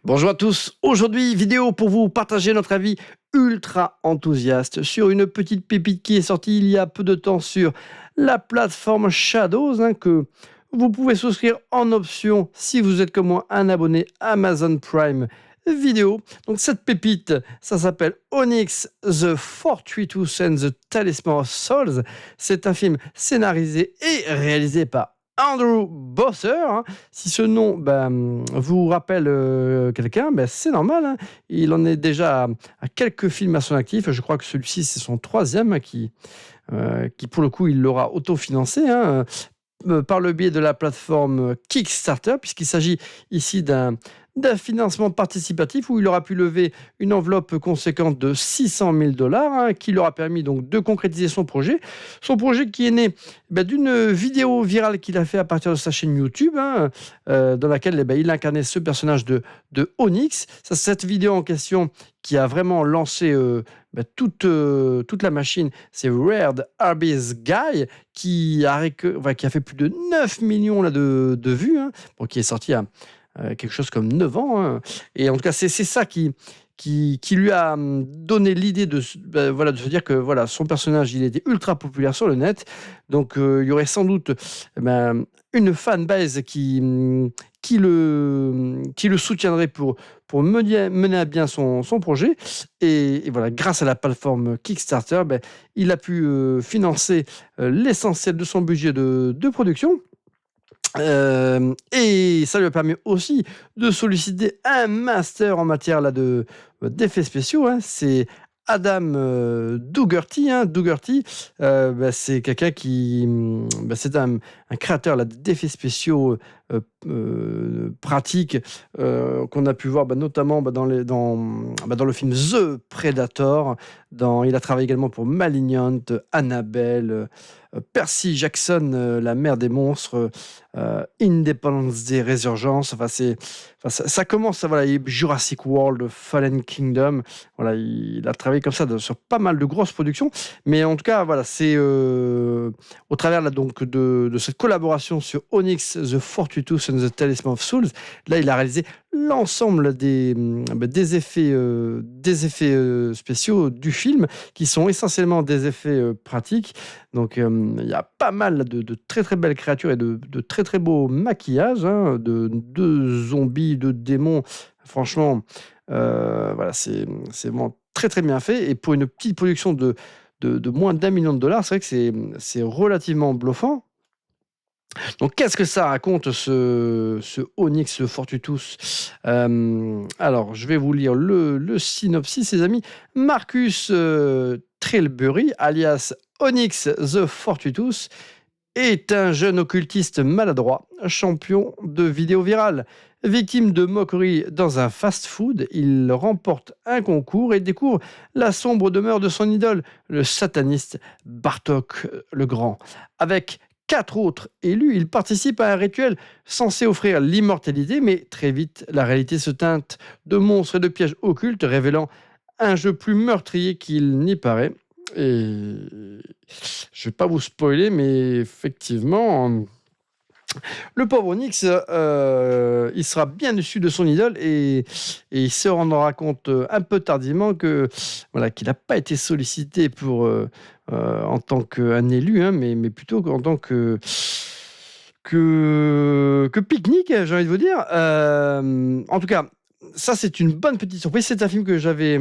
Bonjour à tous, aujourd'hui vidéo pour vous partager notre avis ultra enthousiaste sur une petite pépite qui est sortie il y a peu de temps sur la plateforme Shadows que vous pouvez souscrire en option si vous êtes comme moi un abonné Amazon Prime Vidéo. Donc cette pépite, ça s'appelle Onyx The 432 and the Talisman of Souls. C'est un film scénarisé et réalisé par Andrew Bosser. Si ce nom vous rappelle quelqu'un, c'est normal. Il en est déjà à quelques films à son actif. Je crois que celui-ci, c'est son troisième qui, pour le coup, il l'aura autofinancé par le biais de la plateforme Kickstarter, puisqu'il s'agit ici d'un financement participatif où il aura pu lever une enveloppe conséquente de 600 000 $ qui leur a permis donc de concrétiser son projet. Son projet qui est né d'une vidéo virale qu'il a fait à partir de sa chaîne YouTube, dans laquelle il incarnait ce personnage de Onyx. Cette vidéo en question qui a vraiment lancé toute la machine, c'est Weird Arby's Guy qui a fait plus de 9 millions de vues, qui est sorti à quelque chose comme 9 ans. Et en tout cas, c'est ça qui lui a donné l'idée de se dire que son personnage, il était ultra populaire sur le net. Donc, il y aurait sans doute une fanbase qui le soutiendrait pour mener à bien son projet. Et voilà, grâce à la plateforme Kickstarter, il a pu financer l'essentiel de son budget de production. Et ça lui a permis aussi de solliciter un master en matière d'effets spéciaux. C'est Adam Dougherty. Dougherty, c'est quelqu'un qui... c'est un créateur d'effets spéciaux pratiques qu'on a pu voir notamment dans le film The Predator. Il a travaillé également pour Malignant, Annabelle, Percy Jackson, la mère des monstres, Independence Day, Résurgence. Ça commence, Jurassic World, Fallen Kingdom. Il a travaillé comme ça sur pas mal de grosses productions. Mais en tout cas, c'est au travers de cette collaboration sur Onyx The 432 and the Talisman of Souls. Là, il a réalisé l'ensemble des effets spéciaux du film, qui sont essentiellement des effets pratiques. Donc, il y a pas mal de très très belles créatures et de très très beaux maquillages, de zombies, de démons. Franchement, c'est vraiment très très bien fait. Et pour une petite production de moins d'1 million de $, c'est vrai que c'est relativement bluffant. Donc, qu'est-ce que ça raconte, ce Onyx Fortutus? Alors, je vais vous lire le synopsis, les amis. Marcus Trilbury, alias Onyx the Fortutus, est un jeune occultiste maladroit, champion de vidéos virales. Victime de moqueries dans un fast-food, il remporte un concours et découvre la sombre demeure de son idole, le sataniste Bartok le Grand. Avec 4 autres élus, il participe à un rituel censé offrir l'immortalité, mais très vite, la réalité se teinte de monstres et de pièges occultes, révélant un jeu plus meurtrier qu'il n'y paraît. Et je vais pas vous spoiler, mais effectivement, le pauvre Onyx, il sera bien déçu de son idole et il se rendra compte un peu tardivement qu'il n'a pas été sollicité en tant qu'un élu, mais plutôt en tant que pique-nique, j'ai envie de vous dire. En tout cas, ça, c'est une bonne petite surprise. C'est un film que j'avais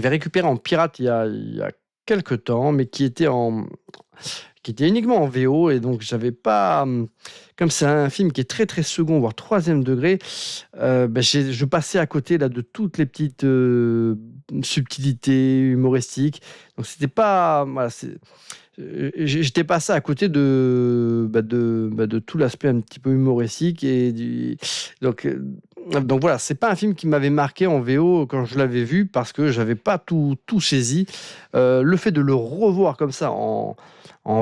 récupéré en pirate il y a quelques temps, mais qui était uniquement en VO, et donc j'avais pas... Comme c'est un film qui est très très second, voire troisième degré, je passais à côté de toutes les petites subtilités humoristiques. Donc c'était pas... j'étais passé à côté de tout l'aspect un petit peu humoristique. Donc voilà, c'est pas un film qui m'avait marqué en VO quand je l'avais vu, parce que j'avais pas tout saisi. Le fait de le revoir comme ça en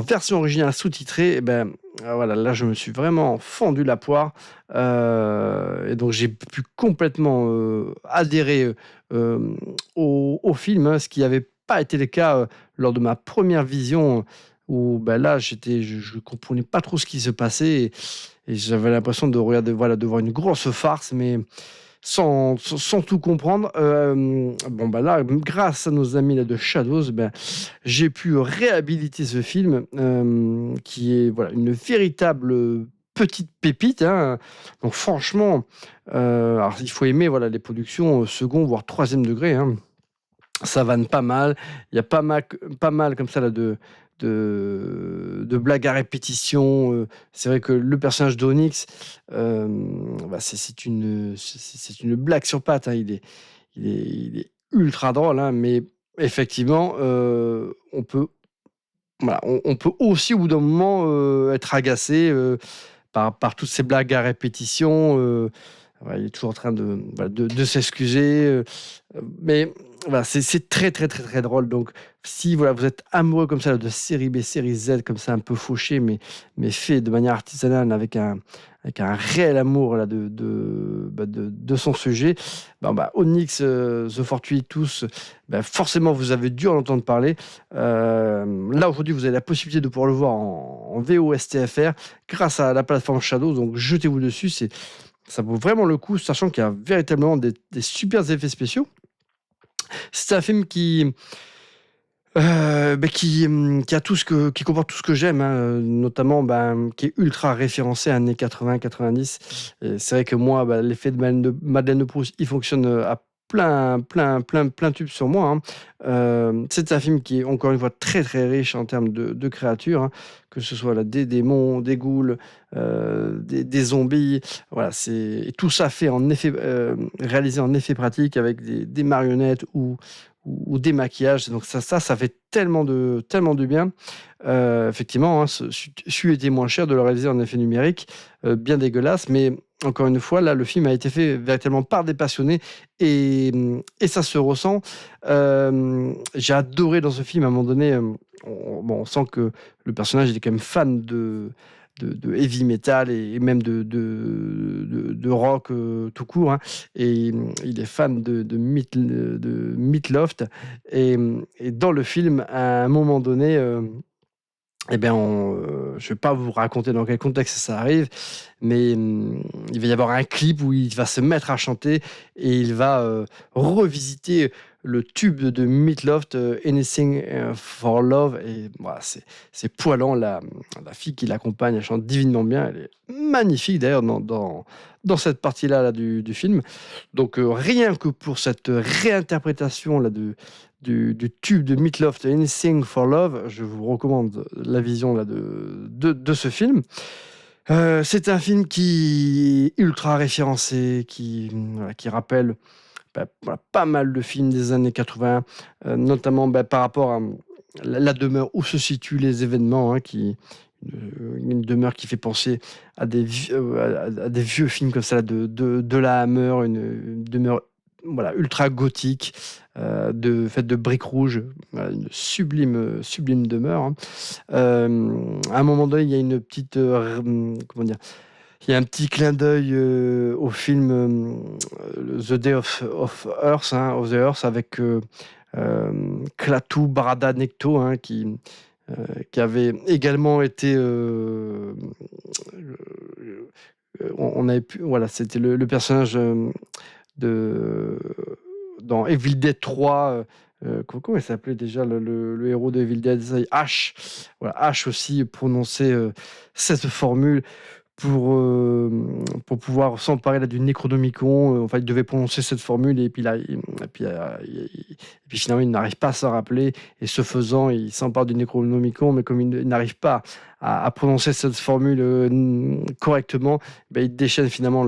version originale sous-titrée, là je me suis vraiment fendu la poire, et donc j'ai pu complètement adhérer au film, ce qui n'avait pas été le cas lors de ma première vision, où là je comprenais pas trop ce qui se passait, et j'avais l'impression de regarder, voilà, de voir une grosse farce, mais sans tout comprendre. Bon, bah là, grâce à nos amis là, de Shadows, ben, j'ai pu réhabiliter ce film, qui est voilà, une véritable petite pépite, hein. Donc franchement, alors il faut aimer voilà, les productions second, voire troisième degré, hein. Ça vanne pas mal. Il y a pas mal comme ça là, de blagues à répétition. C'est vrai que le personnage d'Onyx, bah, c'est une blague sur pattes, hein. Il est ultra drôle, hein, mais effectivement, on peut aussi au bout d'un moment être agacé par toutes ces blagues à répétition. Ouais, il est toujours en train voilà, de s'excuser. Mais voilà, c'est très, très, très, très drôle. Donc, si voilà, vous êtes amoureux comme ça de série B, série Z, comme ça, un peu fauché, mais fait de manière artisanale, avec un réel amour là, de son sujet, Onyx, The Fortuitous, forcément, vous avez dû en entendre parler. Là, aujourd'hui, vous avez la possibilité de pouvoir le voir en VOSTFR grâce à la plateforme Shadow. Donc, jetez-vous dessus. Ça vaut vraiment le coup, sachant qu'il y a véritablement des super effets spéciaux. C'est un film qui comporte tout ce que j'aime, hein, notamment qui est ultra référencé années 80-90. C'est vrai que moi, l'effet de Madeleine de Proust, il fonctionne à plein tube sur moi, hein. C'est un film qui est encore une fois très très riche en termes de créatures, hein, que ce soit là, des démons, des ghouls, des zombies. Voilà, et tout ça fait réalisé en effet pratique avec des marionnettes ou des maquillages. Donc ça fait tellement de bien. Effectivement, hein, celui était moins cher de le réaliser en effet numérique, bien dégueulasse, mais encore une fois, là, le film a été fait véritablement par des passionnés et ça se ressent. J'ai adoré dans ce film, à un moment donné, on sent que le personnage il est quand même fan de heavy metal et même de rock tout court, hein. Et il est fan de Meatloaf. Et dans le film, à un moment donné, je ne vais pas vous raconter dans quel contexte ça arrive, mais il va y avoir un clip où il va se mettre à chanter et il va revisiter le tube de Meatloaf, Anything for Love. Et voilà, c'est poilant. La fille qui l'accompagne, elle chante divinement bien. Elle est magnifique d'ailleurs dans cette partie-là là, du film. Donc rien que pour cette réinterprétation là, du tube de Meatloaf, Anything for Love, je vous recommande la vision là, de ce film. C'est un film qui est ultra référencé, qui rappelle voilà, pas mal de films des années 80, notamment par rapport à la demeure où se situent les événements, hein, une demeure qui fait penser à des vieux films comme ça, de la Hammer, une demeure voilà, ultra gothique, faite de briques rouges, voilà, une sublime demeure, hein. À un moment donné, il y a une petite, comment dire, il y a un petit clin d'œil au film The Day of the Earth avec Klaatu Barada Necto, hein, qui avait également été. On avait voilà, c'était le personnage de dans Evil Dead 3. Comment il s'appelait déjà le héros de Evil Dead? Ash. Voilà, Ash aussi prononçait cette formule pour pouvoir s'emparer là du Necronomicon. Enfin, il devait prononcer cette formule et puis là, et puis finalement, il n'arrive pas à s'en rappeler. Et ce faisant, il s'empare du Necronomicon, mais comme il n'arrive pas à prononcer cette formule correctement, il déchaîne finalement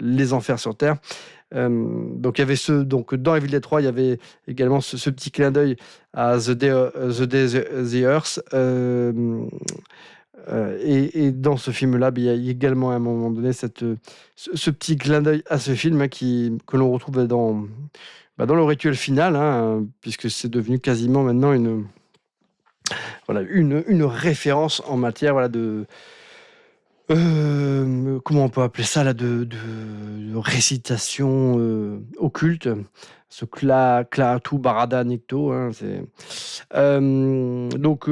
les enfers sur Terre. Donc il y avait donc dans Evil Dead 3, il y avait également ce petit clin d'œil à The Day the Earth. Et dans ce film-là, il y a également à un moment donné ce petit clin d'œil à ce film, hein, que l'on retrouve dans le rituel final, hein, puisque c'est devenu quasiment maintenant une référence en matière voilà, comment on peut appeler ça là, de récitation occulte. Ce Klaatu Barada Nikto, hein, donc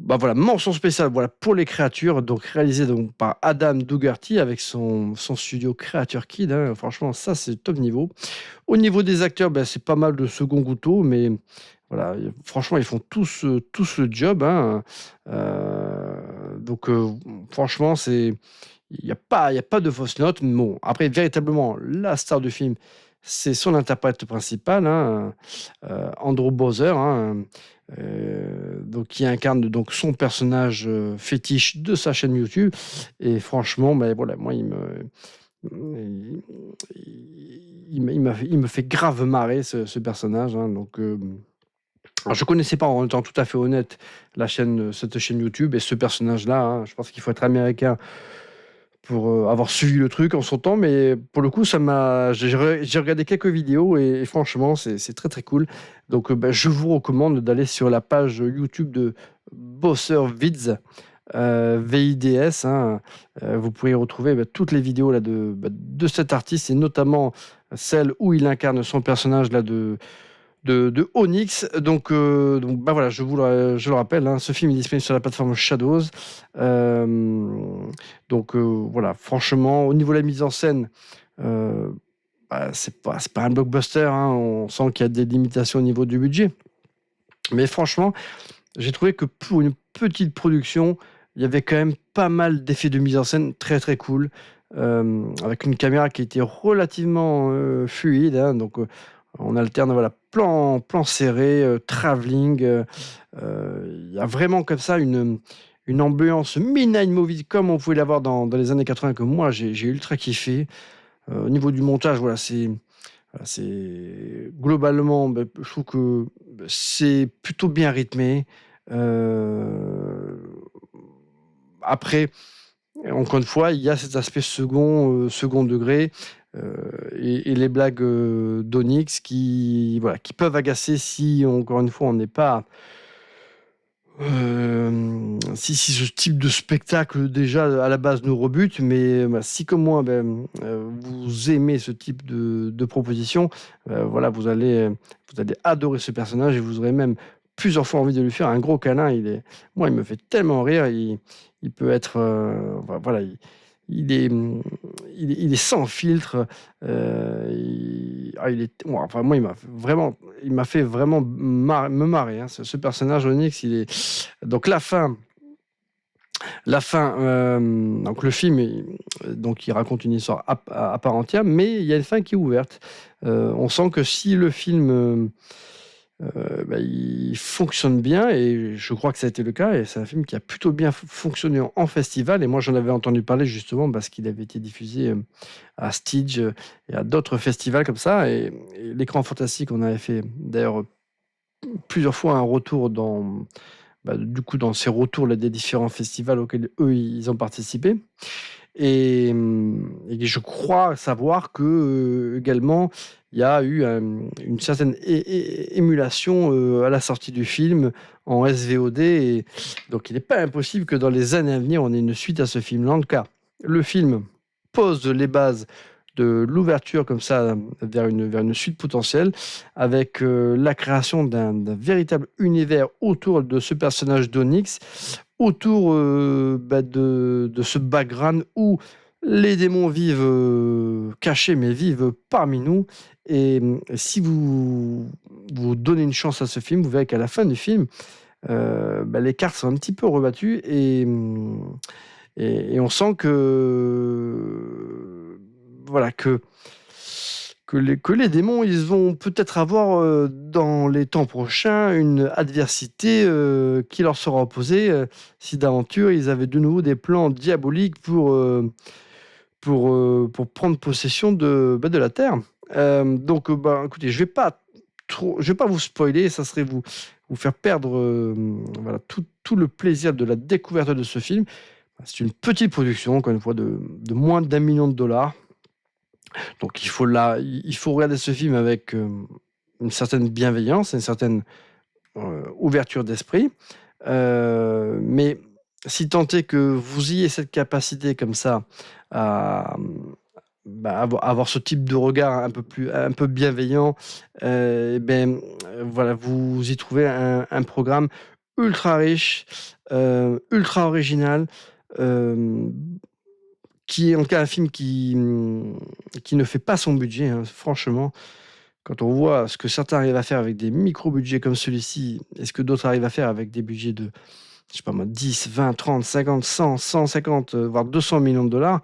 Bah voilà, mention spéciale voilà, pour les créatures, donc réalisé donc, par Adam Dougherty avec son studio Creature Kid. Hein. Franchement, ça, c'est top niveau. Au niveau des acteurs, ben, c'est pas mal de second couteau, mais voilà, franchement, ils font tous le job. Hein. Donc, franchement, il y a pas de fausse note. Mais bon, après, véritablement, la star du film, c'est son interprète principal, hein, Andrew Bowser, hein, donc, qui incarne donc son personnage fétiche de sa chaîne YouTube. Et franchement, ben, voilà, moi, il, il me fait grave marrer ce personnage. Hein, donc, alors je connaissais pas, en étant tout à fait honnête, cette chaîne YouTube et ce personnage-là. Hein. Je pense qu'il faut être américain pour avoir suivi le truc en son temps, mais pour le coup, j'ai regardé quelques vidéos et franchement, c'est très très cool. Donc, bah, je vous recommande d'aller sur la page YouTube de Bosser Vids, VIDS. Hein. Vous pourrez retrouver toutes les vidéos là, de cet artiste et notamment celle où il incarne son personnage là, de Onyx. Donc, bah voilà, je le rappelle, hein, ce film est disponible sur la plateforme Shadows. Donc, voilà, franchement, au niveau de la mise en scène, euh, bah, c'est pas un blockbuster. Hein, on sent qu'il y a des limitations au niveau du budget. Mais franchement, j'ai trouvé que pour une petite production, il y avait quand même pas mal d'effets de mise en scène très très cool. Avec une caméra qui était relativement fluide. Hein, donc, on alterne voilà, plan serré, travelling. Il y a vraiment comme ça une ambiance midnight movie comme on pouvait l'avoir dans les années 80 que moi j'ai ultra kiffé. Au niveau du montage, voilà, c'est globalement, je trouve que c'est plutôt bien rythmé. Euh, Après, encore une fois, il y a cet aspect second degré et les blagues d'Onyx qui peuvent agacer si, encore une fois, on n'est pas. Si ce type de spectacle déjà à la base nous rebute, mais si comme moi, vous aimez ce type de proposition, voilà, vous allez adorer ce personnage et vous aurez même plusieurs fois envie de lui faire un gros câlin. Moi, il me fait tellement rire. Il peut être, voilà, il est, il est sans filtre. Enfin, moi, il m'a fait vraiment me marrer. Hein. Ce personnage Onyx, il est donc donc le film, donc il raconte une histoire à part entière, mais il y a une fin qui est ouverte. On sent que si le film il fonctionne bien, et je crois que ça a été le cas, et c'est un film qui a plutôt bien fonctionné en festival, et moi j'en avais entendu parler justement parce qu'il avait été diffusé à Stige et à d'autres festivals comme ça, et l'Écran Fantastique, on avait fait d'ailleurs plusieurs fois un retour du coup dans ces retours là, des différents festivals auxquels eux ils ont participé. Et je crois savoir que également, il y a eu une certaine émulation à la sortie du film en SVOD. Et donc, il n'est pas impossible que dans les années à venir, on ait une suite à ce film-là. En tout cas, le film pose les bases de l'ouverture comme ça vers une suite potentielle avec la création d'un véritable univers autour de ce personnage d'Onyx, autour de ce background où les démons vivent cachés, mais vivent parmi nous. Et si vous donnez une chance à ce film, vous verrez qu'à la fin du film, les cartes sont un petit peu rebattues et on sent que voilà que les démons, ils vont peut-être avoir dans les temps prochains une adversité qui leur sera opposée si d'aventure ils avaient de nouveau des plans diaboliques pour prendre possession de la Terre. Donc, écoutez, je vais pas vous spoiler, ça serait vous faire perdre voilà, tout le plaisir de la découverte de ce film. C'est une petite production, encore une fois, de moins d'1 million de dollars. Donc il faut regarder ce film avec une certaine bienveillance, une certaine ouverture d'esprit. Mais si tant est que vous ayez cette capacité comme ça à avoir ce type de regard un peu bienveillant, voilà, vous y trouvez un programme ultra riche, ultra original, hem, qui est en tout cas un film qui ne fait pas son budget, hein. Franchement, quand on voit ce que certains arrivent à faire avec des micro-budgets comme celui-ci et ce que d'autres arrivent à faire avec des budgets de, je sais pas moi, 10, 20, 30, 50, 100, 150, voire 200 millions de dollars,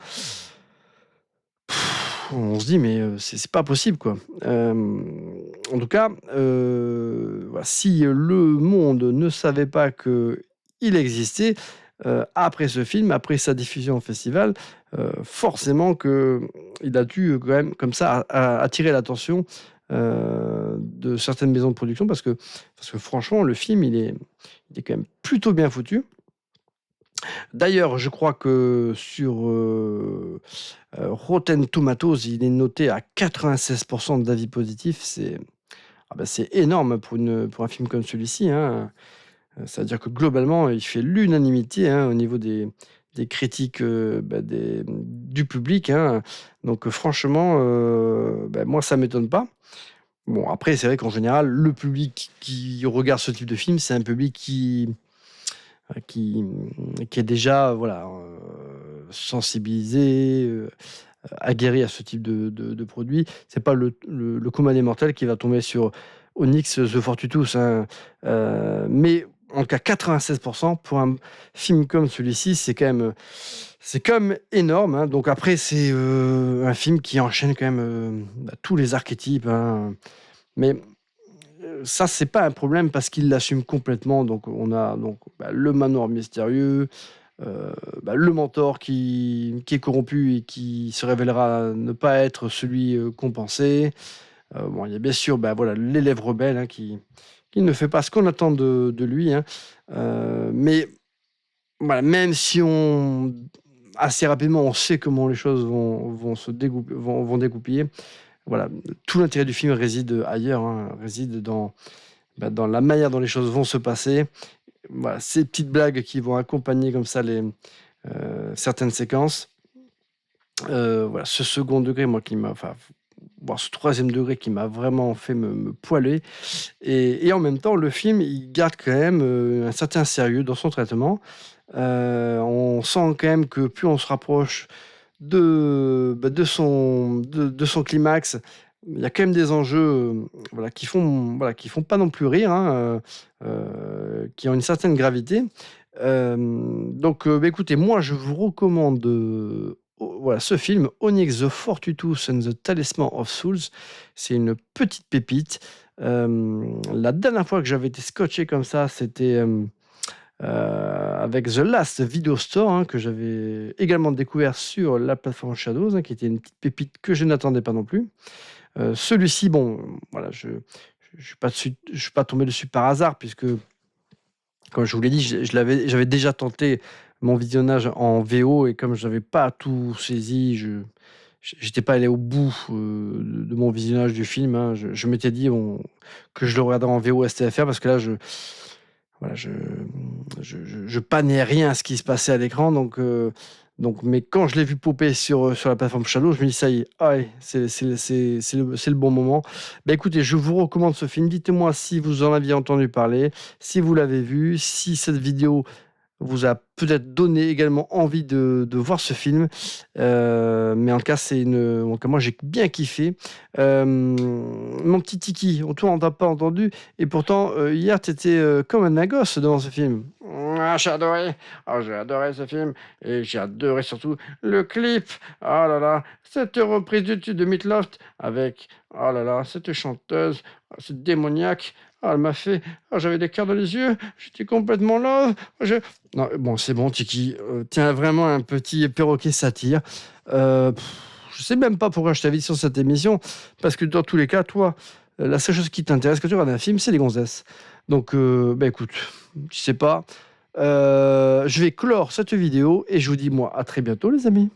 on se dit: «Mais, c'est pas possible, quoi». En tout cas, voilà, si le monde ne savait pas qu'il existait, après ce film, après sa diffusion au festival, forcément qu'il a dû, quand même, comme ça, attirer l'attention, de certaines maisons de production parce que franchement, le film, il est quand même plutôt bien foutu. D'ailleurs, je crois que sur, Rotten Tomatoes, il est noté à 96 d'avis positifs. C'est énorme pour un film comme celui-ci, hein. Ça veut dire que globalement, il fait l'unanimité, hein, au niveau des critiques, du public, hein. Donc, franchement, moi, ça m'étonne pas. Bon, après, c'est vrai qu'en général, le public qui regarde ce type de film, c'est un public qui est déjà, voilà, sensibilisé, aguerri à ce type de produit. C'est pas le commun des mortels qui va tomber sur Onyx The Fortuitous, hein. Mais en tout cas 96 pour un film comme celui-ci, c'est quand même énorme, hein. Donc après, c'est, un film qui enchaîne quand même, tous les archétypes, hein. Mais, ça, c'est pas un problème parce qu'il l'assume complètement. Donc on a donc, le manoir mystérieux, le mentor qui est corrompu et qui se révélera ne pas être celui, qu'on pensait. Bon, il y a bien sûr, voilà, l'élève rebelle, hein, qui ne fait pas ce qu'on attend de lui, hein. Mais voilà, même si assez rapidement, on sait comment les choses vont dégoupiller. Voilà, tout l'intérêt du film réside ailleurs, hein, réside dans la manière dont les choses vont se passer. Voilà, ces petites blagues qui vont accompagner comme ça certaines séquences. Voilà, ce second degré, moi, voire ce troisième degré qui m'a vraiment fait me poiler. Et en même temps, le film, il garde quand même, un certain sérieux dans son traitement. On sent quand même que plus on se rapproche de son climax, il y a quand même des enjeux, qui font pas non plus rire, hein, qui ont une certaine gravité. Donc, écoutez, moi, je vous recommande, voilà, ce film, Onyx the Fortuitous and the Talisman of Souls. C'est une petite pépite. La dernière fois que j'avais été scotché comme ça, c'était, avec The Last Video Store, hein, que j'avais également découvert sur la plateforme Shadows, hein, qui était une petite pépite que je n'attendais pas non plus. Celui-ci, bon, voilà, je suis pas tombé dessus par hasard puisque, comme je vous l'ai dit, j'avais déjà tenté mon visionnage en VO et comme je n'avais pas tout saisi, j'étais pas allé au bout, de mon visionnage du film, hein. Je m'étais dit que je le regarderais en VO STFR parce que là, voilà, je pannais rien à ce qui se passait à l'écran. Donc, mais quand je l'ai vu popper sur la plateforme Shadow, je me dis: «Ça y est, ah ouais, c'est le bon moment». Écoutez, je vous recommande ce film. Dites-moi si vous en aviez entendu parler, si vous l'avez vu, si cette vidéo vous a peut-être donné également envie de voir ce film. Mais en tout cas, en tout cas, moi, j'ai bien kiffé. Mon petit Tiki, toi, on t'a pas entendu et pourtant, hier, tu étais, comme un gosse devant ce film. Ah, j'ai adoré! Ah, j'ai adoré ce film et j'ai adoré surtout le clip. Oh là là, cette reprise du tube de Meat Loaf avec, oh là là, cette chanteuse, cette démoniaque. Ah, elle m'a fait, j'avais des cœurs dans les yeux, j'étais complètement love. Non, bon, c'est bon, Tiki. Tiens, vraiment un petit perroquet satire. Euh, pff, je sais même pas pourquoi je t'invite sur cette émission, parce que dans tous les cas, toi, la seule chose qui t'intéresse quand tu regardes un film, c'est les gonzesses. Donc, écoute, je sais pas. Je vais clore cette vidéo et je vous dis, moi, à très bientôt, les amis.